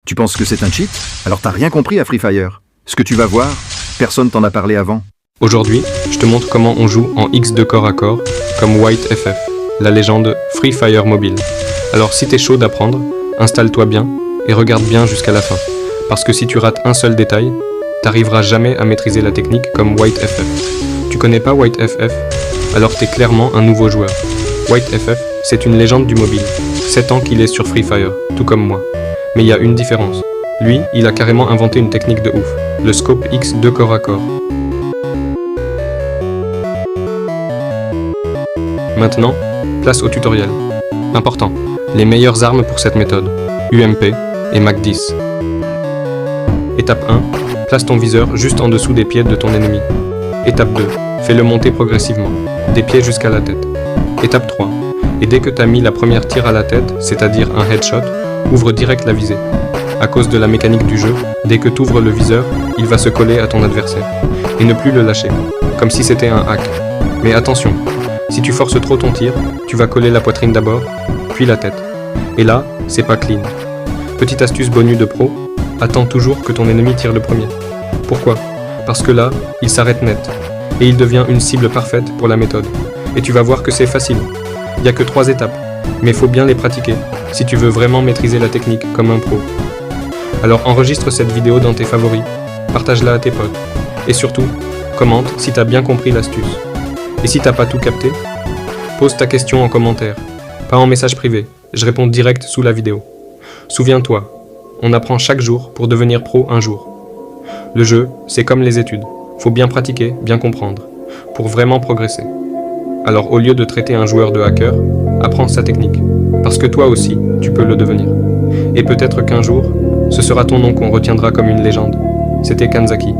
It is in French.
Tu penses que c'est un cheat? Alors t'as rien compris à Free Fire. Ce que tu vas voir, personne t'en a parlé avant. Aujourd'hui, je te montre comment on joue en X2 corps à corps, comme White FF, la légende Free Fire mobile. Alors si t'es chaud d'apprendre, installe-toi bien et regarde bien jusqu'à la fin. Parce que si tu rates un seul détail, t'arriveras jamais à maîtriser la technique comme White FF. Tu connais pas White FF? Alors t'es clairement un nouveau joueur. White FF, c'est une légende du mobile. 7 ans qu'il est sur Free Fire, tout comme moi. Mais il y a une différence. Lui, il a carrément inventé une technique de ouf, le scope X2 corps à corps. Maintenant, place au tutoriel. Important, les meilleures armes pour cette méthode, UMP et Mac 10. Étape 1, place ton viseur juste en dessous des pieds de ton ennemi. Étape 2, fais-le monter progressivement, des pieds jusqu'à la tête. Étape 3, et dès que tu as mis la première tire à la tête, c'est-à-dire un headshot, ouvre direct la visée. À cause de la mécanique du jeu, dès que tu ouvres le viseur, il va se coller à ton adversaire. Et ne plus le lâcher, comme si c'était un hack. Mais attention, si tu forces trop ton tir, tu vas coller la poitrine d'abord, puis la tête. Et là, c'est pas clean. Petite astuce bonus de pro, attends toujours que ton ennemi tire le premier. Pourquoi? Parce que là, il s'arrête net. Et il devient une cible parfaite pour la méthode. Et tu vas voir que c'est facile. Il n'y a que 3 étapes, mais faut bien les pratiquer, si tu veux vraiment maîtriser la technique comme un pro. Alors enregistre cette vidéo dans tes favoris, partage-la à tes potes, et surtout, commente si t'as bien compris l'astuce. Et si t'as pas tout capté, pose ta question en commentaire, pas en message privé, je réponds direct sous la vidéo. Souviens-toi, on apprend chaque jour pour devenir pro un jour. Le jeu, c'est comme les études, faut bien pratiquer, bien comprendre, pour vraiment progresser. Alors au lieu de traiter un joueur de hacker, apprends sa technique, parce que toi aussi, tu peux le devenir. Et peut-être qu'un jour, ce sera ton nom qu'on retiendra comme une légende. C'était Kanzaki.